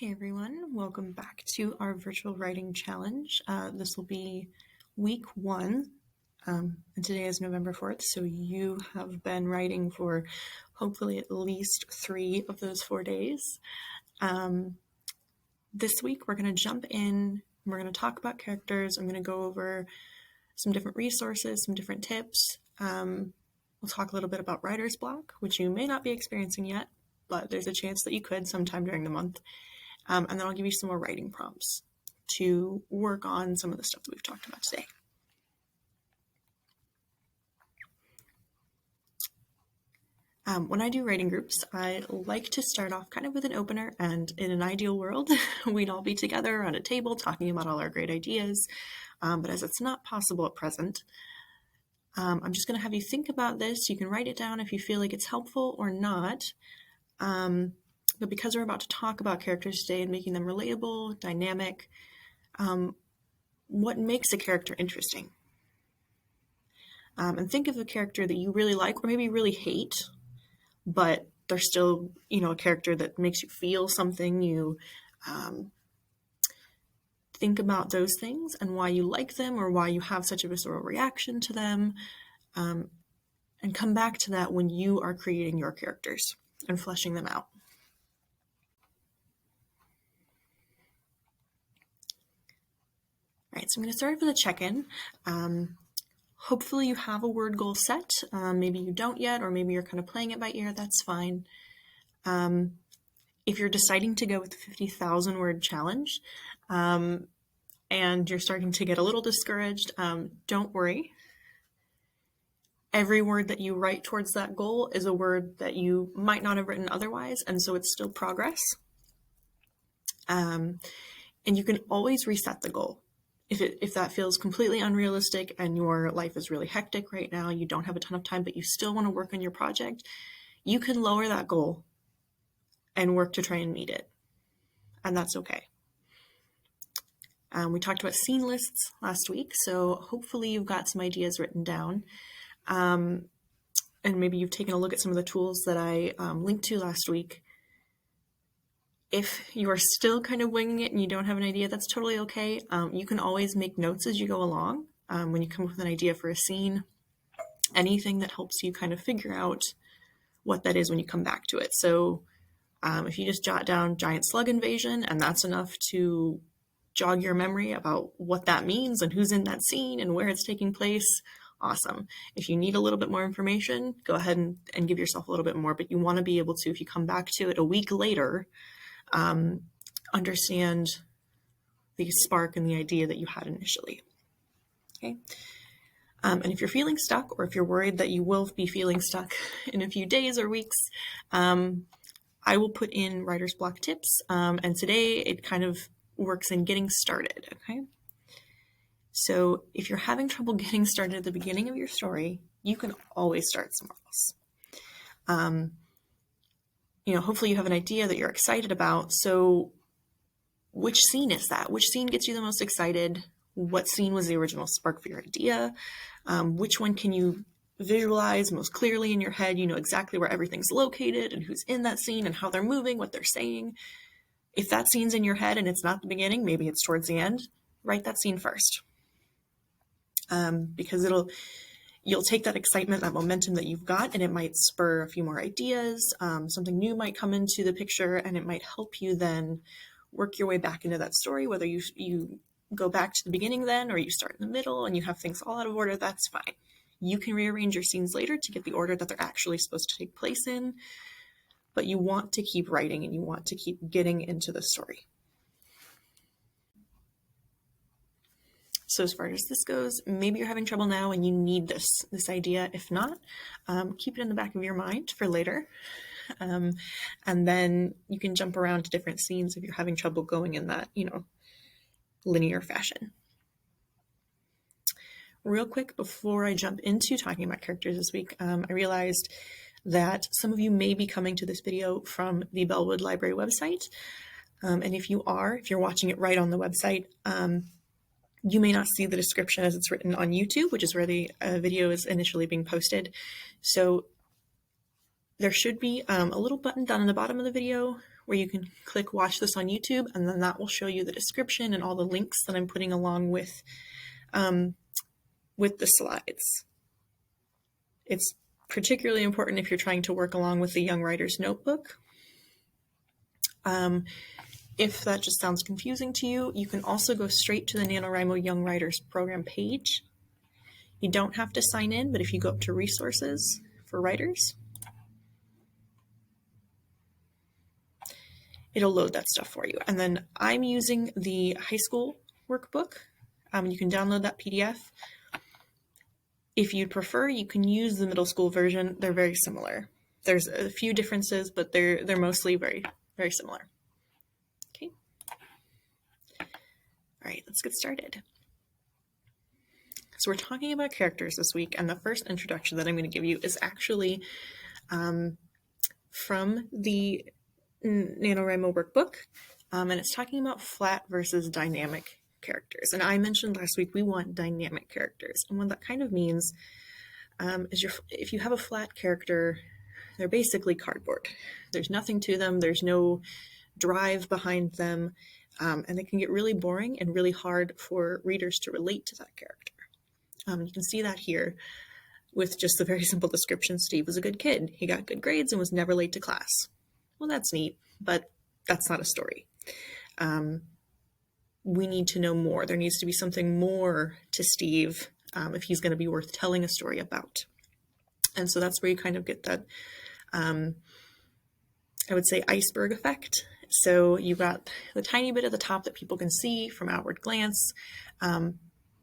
Hey everyone, welcome back to our virtual writing challenge. This will be week 1, and today is November 4th, so you have been writing for hopefully at least 3 of those 4 days. This week we're going to jump in, we're going to talk about characters, I'm going to go over some different resources, some different tips. We'll talk a little bit about writer's block, which you may not be experiencing yet, but there's a chance that you could sometime during the month. And then I'll give you some more writing prompts to work on some of the stuff that we've talked about today. When I do writing groups, I like to start off kind of with an opener, and in an ideal world, we'd all be together around a table talking about all our great ideas, but as it's not possible at present, I'm just going to have you think about this. You can write it down if you feel like it's helpful or not. But because we're about to talk about characters today and making them relatable, dynamic, what makes a character interesting? And think of a character that you really like or maybe really hate, but they're still, a character that makes you feel something. You think about those things and why you like them or why you have such a visceral reaction to them, and come back to that when you are creating your characters and fleshing them out. All right, so I'm going to start with a check-in. Hopefully you have a word goal set. Maybe you don't yet, or maybe you're kind of playing it by ear. That's fine. If you're deciding to go with the 50,000 word challenge, and you're starting to get a little discouraged, don't worry. Every word that you write towards that goal is a word that you might not have written otherwise, and so it's still progress. And you can always reset the goal. If that feels completely unrealistic and your life is really hectic right now, you don't have a ton of time, but you still want to work on your project, you can lower that goal and work to try and meet it. And that's okay. We talked about scene lists last week, so hopefully you've got some ideas written down. And maybe you've taken a look at some of the tools that I linked to last week. If you are still kind of winging it and you don't have an idea, that's totally okay. You can always make notes as you go along. When you come up with an idea for a scene, anything that helps you kind of figure out what that is when you come back to it. So if you just jot down giant slug invasion and that's enough to jog your memory about what that means and who's in that scene and where it's taking place, awesome. If you need a little bit more information, go ahead and give yourself a little bit more, but you want to be able to, if you come back to it a week later, understand the spark and the idea that you had initially. Okay. And if you're feeling stuck, or if you're worried that you will be feeling stuck in a few days or weeks, I will put in writer's block tips. And today it kind of works in getting started. Okay. So if you're having trouble getting started at the beginning of your story, you can always start somewhere else. Hopefully you have an idea that you're excited about. So which scene is that? Which scene gets you the most excited? What scene was the original spark for your idea? Which one can you visualize most clearly in your head? You know exactly where everything's located and who's in that scene and how they're moving, what they're saying. If that scene's in your head and it's not the beginning, maybe it's towards the end, write that scene first. Because you'll take that excitement, that momentum that you've got, and it might spur a few more ideas. Something new might come into the picture, and it might help you then work your way back into that story, whether you go back to the beginning then, or you start in the middle and you have things all out of order, that's fine. You can rearrange your scenes later to get the order that they're actually supposed to take place in, but you want to keep writing and you want to keep getting into the story. So as far as this goes, maybe you're having trouble now and you need this idea. If not, keep it in the back of your mind for later. And then you can jump around to different scenes if you're having trouble going in that, linear fashion. Real quick, before I jump into talking about characters this week, I realized that some of you may be coming to this video from the Bellwood Library website. And if you're watching it right on the website, you may not see the description as it's written on YouTube, which is where the video is initially being posted. So there should be a little button down in the bottom of the video where you can click watch this on YouTube, and then that will show you the description and all the links that I'm putting along with the slides. It's particularly important if you're trying to work along with the Young Writer's Notebook. If that just sounds confusing to you, you can also go straight to the NaNoWriMo Young Writers Program page. You don't have to sign in, but if you go up to resources for writers, it'll load that stuff for you. And then I'm using the high school workbook. You can download that PDF. If you'd prefer, you can use the middle school version. They're very similar. There's a few differences, but they're mostly very, very similar. Okay. All right, let's get started. So we're talking about characters this week, and the first introduction that I'm going to give you is actually from the NaNoWriMo workbook, and it's talking about flat versus dynamic characters. And I mentioned last week we want dynamic characters, and what that kind of means is if you have a flat character, they're basically cardboard. There's nothing to them. There's no drive behind them, and it can get really boring and really hard for readers to relate to that character. You can see that here with just the very simple description. Steve was a good kid. He got good grades and was never late to class. Well, that's neat, but that's not a story. We need to know more. There needs to be something more to Steve if he's going to be worth telling a story about. And so that's where you kind of get that, I would say, iceberg effect. So you've got the tiny bit at the top that people can see from outward glance,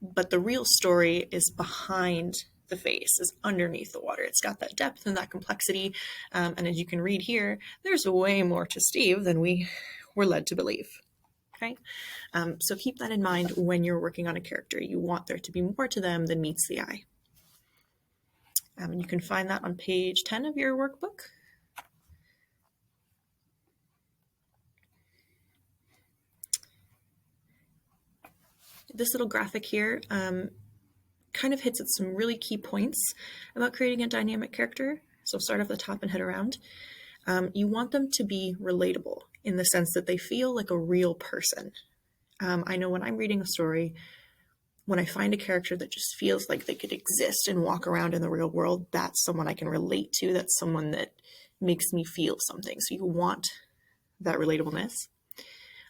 but the real story is behind the face, is underneath the water. It's got that depth and that complexity. And as you can read here, there's way more to Steve than we were led to believe. Okay. So keep that in mind when you're working on a character. You want there to be more to them than meets the eye. And you can find that on page 10 of your workbook. This little graphic here kind of hits at some really key points about creating a dynamic character. So start off the top and head around. You want them to be relatable in the sense that they feel like a real person. I know when I'm reading a story, when I find a character that just feels like they could exist and walk around in the real world, that's someone I can relate to. That's someone that makes me feel something. So you want that relatableness.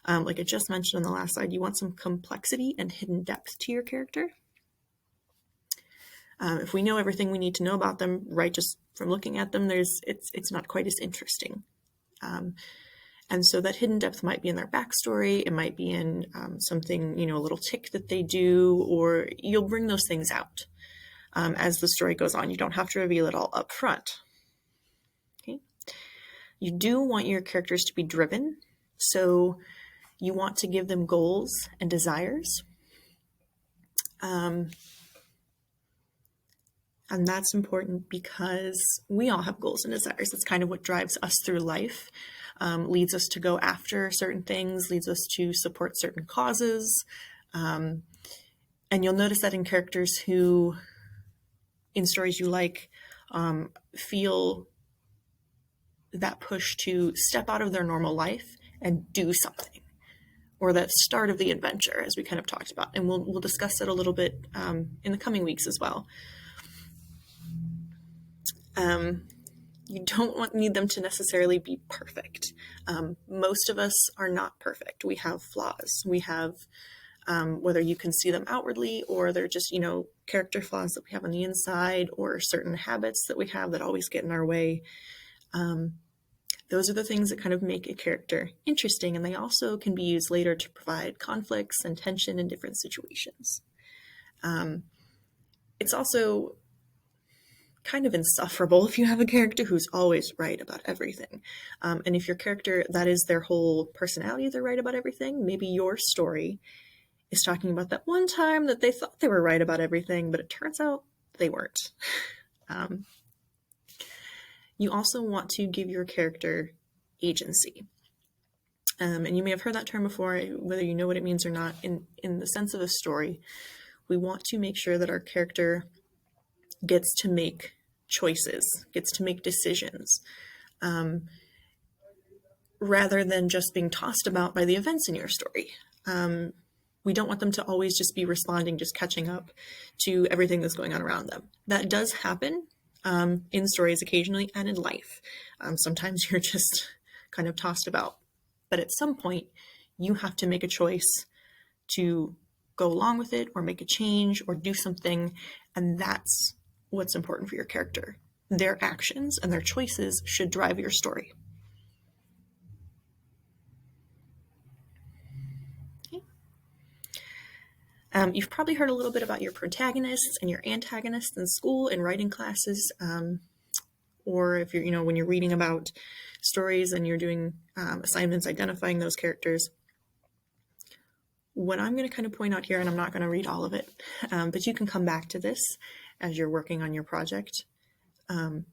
Like I just mentioned on the last slide, you want some complexity and hidden depth to your character. If we know everything we need to know about them, right, just from looking at them, it's not quite as interesting. And so that hidden depth might be in their backstory. It might be in something, a little tick that they do, or you'll bring those things out as the story goes on. You don't have to reveal it all up front. Okay. You do want your characters to be driven. So you want to give them goals and desires. And that's important because we all have goals and desires. It's kind of what drives us through life, leads us to go after certain things, leads us to support certain causes. And you'll notice that in characters who, in stories you like, feel that push to step out of their normal life and do something, or that start of the adventure, as we kind of talked about. And we'll discuss that a little bit in the coming weeks as well. You don't need them to necessarily be perfect. Most of us are not perfect. We have flaws. We have, whether you can see them outwardly or they're just, character flaws that we have on the inside, or certain habits that we have that always get in our way. Those are the things that kind of make a character interesting, and they also can be used later to provide conflicts and tension in different situations. It's also kind of insufferable if you have a character who's always right about everything. And if your character, that is their whole personality, they're right about everything, maybe your story is talking about that one time that they thought they were right about everything, but it turns out they weren't. You also want to give your character agency. And you may have heard that term before, whether you know what it means or not. In the sense of a story, we want to make sure that our character gets to make choices, gets to make decisions. rather than just being tossed about by the events in your story. We don't want them to always just be responding, just catching up to everything that's going on around them. That does happen in stories occasionally and in life. Sometimes you're just kind of tossed about. But at some point, you have to make a choice to go along with it or make a change or do something. And that's what's important for your character. Their actions and their choices should drive your story. You've probably heard a little bit about your protagonists and your antagonists in school in writing classes, or if you're, when you're reading about stories and you're doing assignments identifying those characters. What I'm going to kind of point out here, and I'm not going to read all of it, but you can come back to this as you're working on your project when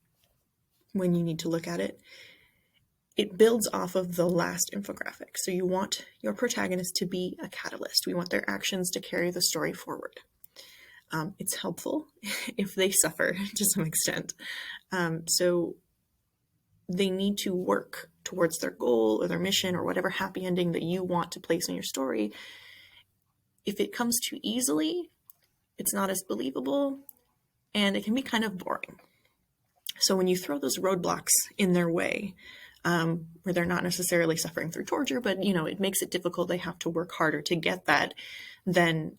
you need to look at it. It builds off of the last infographic. So you want your protagonist to be a catalyst. We want their actions to carry the story forward. It's helpful if they suffer to some extent. So they need to work towards their goal or their mission or whatever happy ending that you want to place in your story. If it comes too easily, it's not as believable, and it can be kind of boring. So when you throw those roadblocks in their way, where they're not necessarily suffering through torture, but it makes it difficult, they have to work harder to get that, then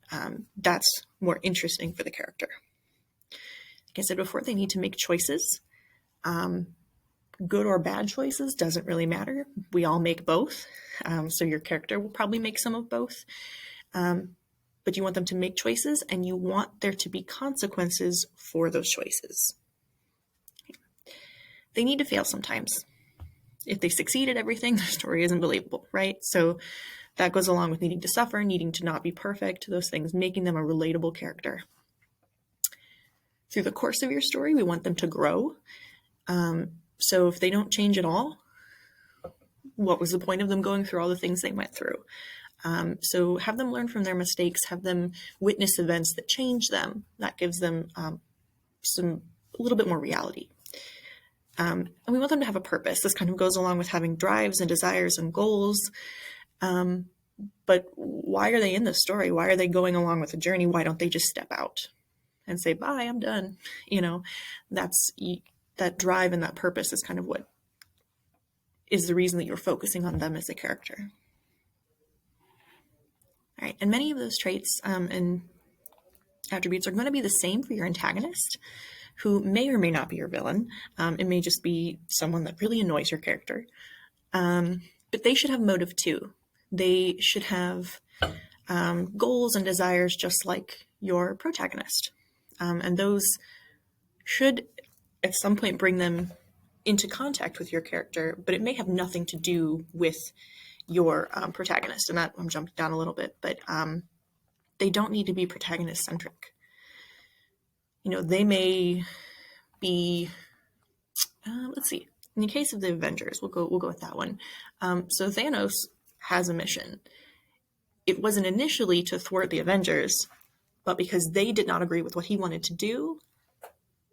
that's more interesting for the character. Like I said before, they need to make choices. Good or bad choices doesn't really matter. We all make both. So your character will probably make some of both. But you want them to make choices, and you want there to be consequences for those choices. They need to fail sometimes. If they succeed at everything, their story isn't believable, right? So that goes along with needing to suffer, needing to not be perfect, those things, making them a relatable character. Through the course of your story, we want them to grow. So if they don't change at all, what was the point of them going through all the things they went through? So have them learn from their mistakes, have them witness events that change them. That gives them a little bit more reality. And we want them to have a purpose. This kind of goes along with having drives and desires and goals. But why are they in this story? Why are they going along with the journey? Why don't they just step out and say, bye, I'm done? That drive and that purpose is kind of what is the reason that you're focusing on them as a character. All right, and many of those traits and attributes are going to be the same for your antagonist, who may or may not be your villain. It may just be someone that really annoys your character. But they should have motive too. They should have goals and desires just like your protagonist. And those should at some point bring them into contact with your character, but it may have nothing to do with your protagonist. And that, I'm jumping down a little bit, but they don't need to be protagonist-centric. They may be, let's see, in the case of the Avengers, we'll go with that one. So Thanos has a mission. It wasn't initially to thwart the Avengers, but because they did not agree with what he wanted to do,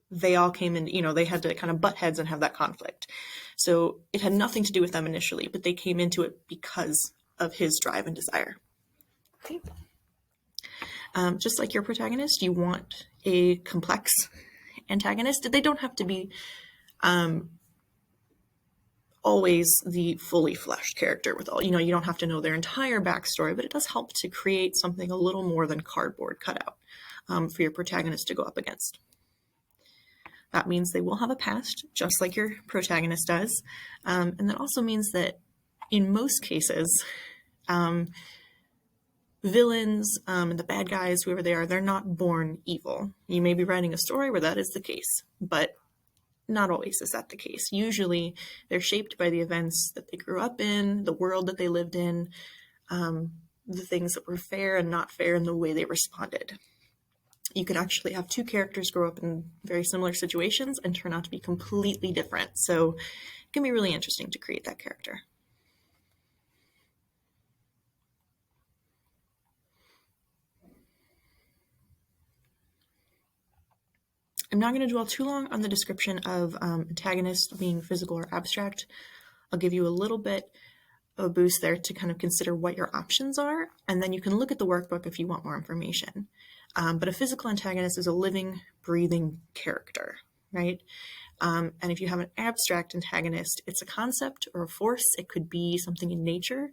they all came in, they had to kind of butt heads and have that conflict. So it had nothing to do with them initially, but they came into it because of his drive and desire. Okay. Just like your protagonist, you want a complex antagonist. They don't have to be always the fully fleshed character with all, you don't have to know their entire backstory, but it does help to create something a little more than cardboard cutout for your protagonist to go up against. That means they will have a past, just like your protagonist does. And that also means that in most cases, villains and the bad guys, whoever they are, they're not born evil. You may be writing a story where that is the case, but not always is that the case. Usually they're shaped by the events that they grew up in, the world that they lived in, the things that were fair and not fair, and the way they responded. You can actually have two characters grow up in very similar situations and turn out to be completely different. So it can be really interesting to create that character. I'm not going to dwell too long on the description of antagonists being physical or abstract. I'll give you a little bit of a boost there to kind of consider what your options are, and then you can look at the workbook if you want more information. But a physical antagonist is a living, breathing character, right? And if you have an abstract antagonist, it's a concept or a force. It could be something in nature.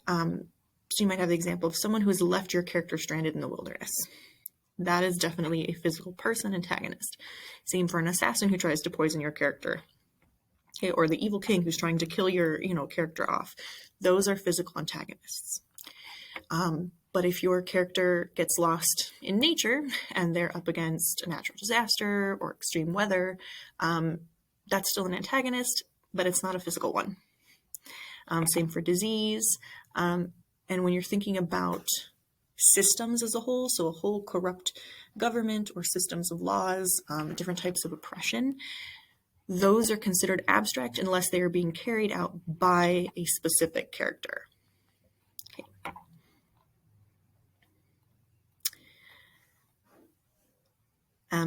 So you might have the example of someone who has left your character stranded in the wilderness. That is definitely a physical person antagonist. Same for an assassin who tries to poison your character. Okay, or the evil king who's trying to kill your, character off. Those are physical antagonists. But if your character gets lost in nature and they're up against a natural disaster or extreme weather, that's still an antagonist, but it's not a physical one. Same for disease. And when you're thinking about systems as a whole, so a whole corrupt government or systems of laws, different types of oppression, those are considered abstract unless they are being carried out by a specific character. Okay.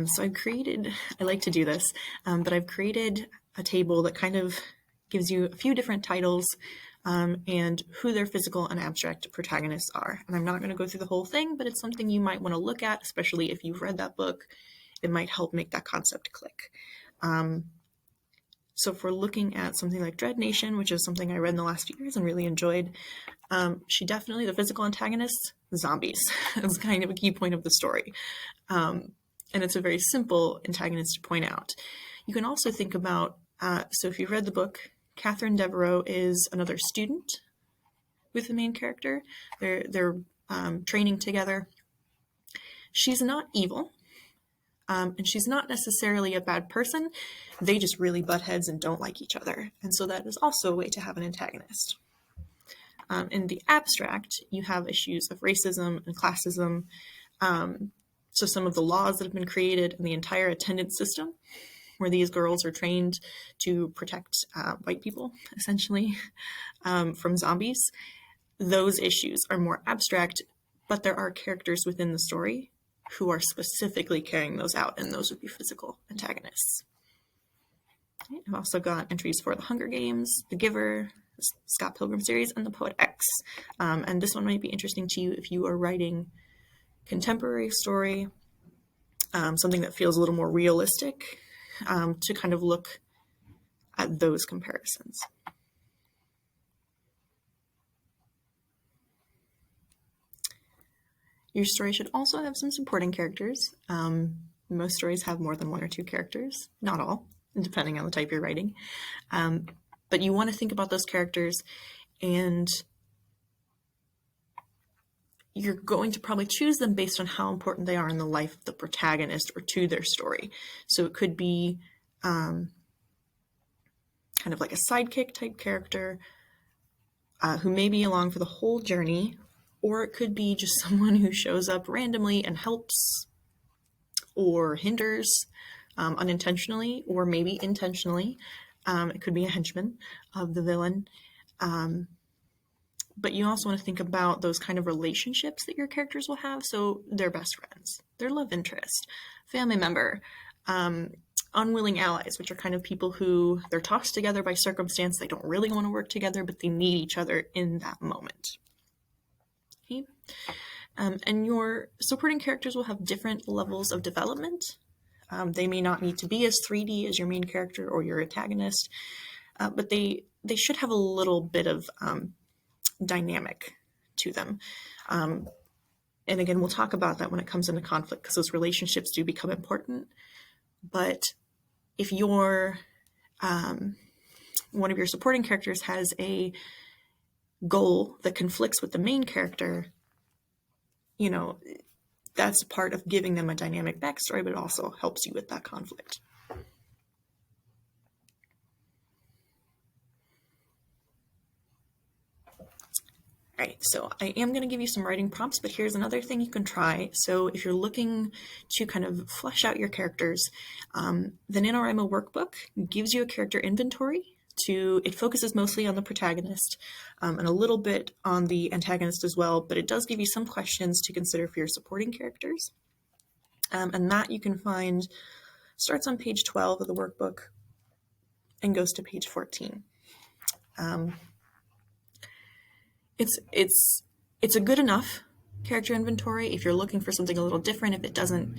So I like to do this, but I've created a table that kind of gives you a few different titles and who their physical and abstract protagonists are. And I'm not going to go through the whole thing, but it's something you might want to look at, especially if you've read that book. It might help make that concept click. So if we're looking at something like Dread Nation, which is something I read in the last few years and really enjoyed, she definitely, the physical antagonist, zombies. That's kind of a key point of the story. And it's a very simple antagonist to point out. You can also think about, so if you've read the book, Catherine Devereaux is another student with the main character. They're training together. She's not evil, and she's not necessarily a bad person. They just really butt heads and don't like each other. And so that is also a way to have an antagonist. In the abstract, you have issues of racism and classism. So some of the laws that have been created in the entire attendance system, where these girls are trained to protect white people, essentially, from zombies, those issues are more abstract, but there are characters within the story who are specifically carrying those out, and those would be physical antagonists. I've also got entries for The Hunger Games, The Giver, the Scott Pilgrim series, and The Poet X. And this one might be interesting to you if you are writing contemporary story, something that feels a little more realistic, to kind of look at those comparisons. Your story should also have some supporting characters. Most stories have more than one or two characters, not all, depending on the type you're writing. But you want to think about those characters, and you're going to probably choose them based on how important they are in the life of the protagonist or to their story. So it could be kind of like a sidekick type character who may be along for the whole journey, or it could be just someone who shows up randomly and helps or hinders unintentionally or maybe intentionally. It could be a henchman of the villain. But you also want to think about those kind of relationships that your characters will have. So their best friends, their love interest, family member, unwilling allies, which are kind of people who they're tossed together by circumstance. They don't really want to work together, but they need each other in that moment. Okay. And your supporting characters will have different levels of development. They may not need to be as 3D as your main character or your antagonist, but they should have a little bit of dynamic to them. And again, we'll talk about that when it comes into conflict, because those relationships do become important. But if your one of your supporting characters has a goal that conflicts with the main character, that's part of giving them a dynamic backstory, but it also helps you with that conflict. All right, so I am going to give you some writing prompts, but here's another thing you can try. So if you're looking to kind of flesh out your characters, the NaNoWriMo workbook gives you a character inventory. It focuses mostly on the protagonist and a little bit on the antagonist as well, but it does give you some questions to consider for your supporting characters. And that you can find, starts on page 12 of the workbook, and goes to page 14. It's a good enough character inventory. If you're looking for something a little different, if it doesn't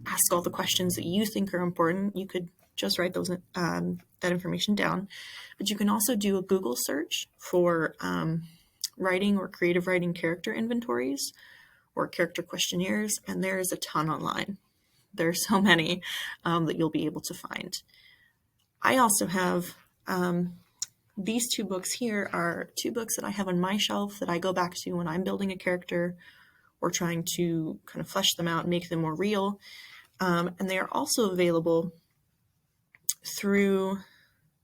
ask all the questions that you think are important, you could just write those that information down. But you can also do a Google search for writing or creative writing character inventories or character questionnaires, and there is a ton online. There are so many that you'll be able to find. I also have these two books here are two books that I have on my shelf that I go back to when I'm building a character or trying to kind of flesh them out and make them more real. And they are also available through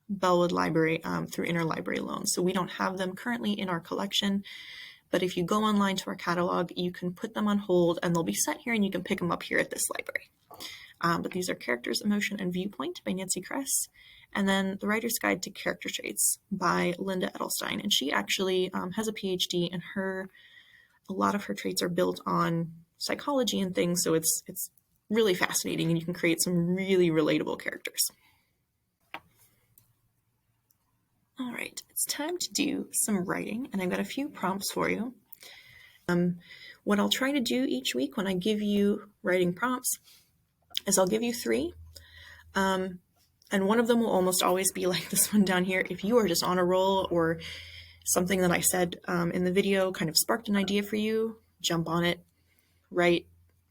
Bellwood Library, through interlibrary loans. So we don't have them currently in our collection, but if you go online to our catalog, you can put them on hold and they'll be sent here and you can pick them up here at this library. But these are Characters, Emotion, and Viewpoint by Nancy Kress. And then The Writer's Guide to Character Traits by Linda Edelstein. And she actually has a PhD, and a lot of her traits are built on psychology and things. So it's really fascinating, and you can create some really relatable characters. All right, it's time to do some writing, and I've got a few prompts for you. What I'll try to do each week when I give you writing prompts is I'll give you 3. And one of them will almost always be like this one down here. If you are just on a roll or something that I said in the video kind of sparked an idea for you, jump on it, write,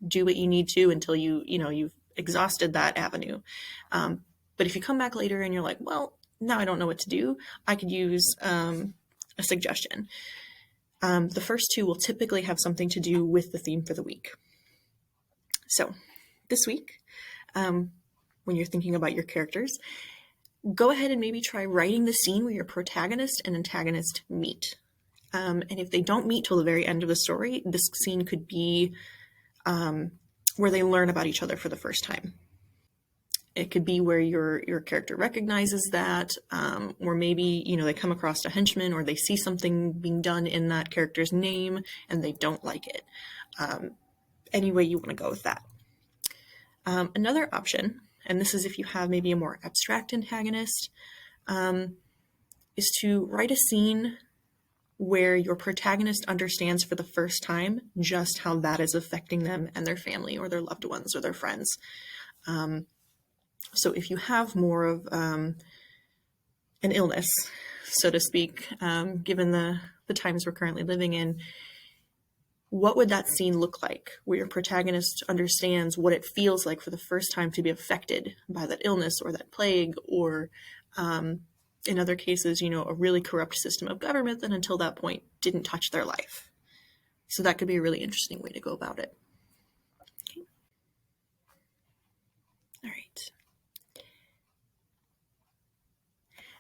do what you need to until you've exhausted that avenue. But if you come back later and you're like, well, now I don't know what to do, I could use a suggestion. The first 2 will typically have something to do with the theme for the week. So this week, when you're thinking about your characters, go ahead and maybe try writing the scene where your protagonist and antagonist meet. And if they don't meet till the very end of the story, this scene could be where they learn about each other for the first time. It could be where your character recognizes that, or maybe, they come across a henchman or they see something being done in that character's name and they don't like it. Any way you want to go with that. Another option, and this is if you have maybe a more abstract antagonist, is to write a scene where your protagonist understands for the first time just how that is affecting them and their family or their loved ones or their friends. So if you have more of an illness, so to speak, given the times we're currently living in, what would that scene look like where your protagonist understands what it feels like for the first time to be affected by that illness or that plague, or in other cases, a really corrupt system of government that until that point didn't touch their life. So that could be a really interesting way to go about it. Okay. All right.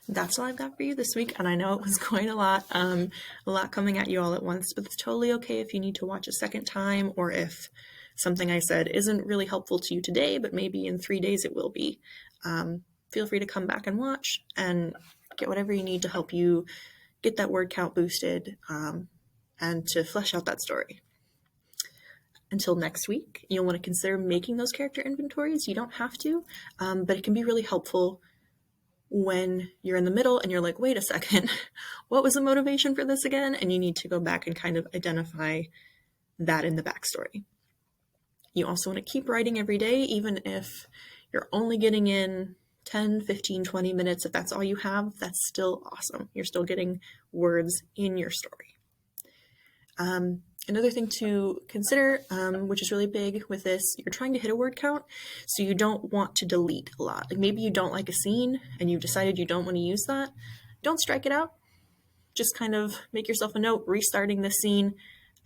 That's all I've got for you this week, and I know it was quite a lot coming at you all at once, but it's totally okay if you need to watch a second time, or if something I said isn't really helpful to you today, but maybe in 3 days it will be. Feel free to come back and watch and get whatever you need to help you get that word count boosted and to flesh out that story. Until next week, you'll want to consider making those character inventories. You don't have to, but it can be really helpful when you're in the middle and you're like, wait a second, what was the motivation for this again? And you need to go back and kind of identify that in the backstory. You also want to keep writing every day, even if you're only getting in 10, 15, 20 minutes. If that's all you have, that's still awesome. You're still getting words in your story. Another thing to consider, which is really big with this, you're trying to hit a word count, so you don't want to delete a lot. Like maybe you don't like a scene and you've decided you don't want to use that. Don't strike it out. Just kind of make yourself a note, restarting the scene,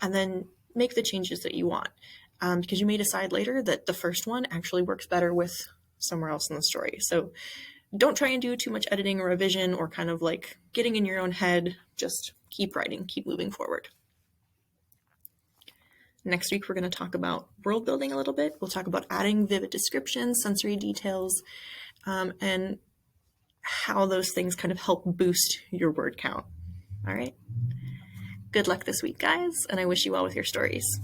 and then make the changes that you want. Because you may decide later that the first one actually works better with somewhere else in the story. So don't try and do too much editing or revision or kind of like getting in your own head. Just keep writing, keep moving forward. Next week, we're going to talk about world building a little bit. We'll talk about adding vivid descriptions, sensory details, and how those things kind of help boost your word count. All right. Good luck this week, guys, and I wish you well with your stories.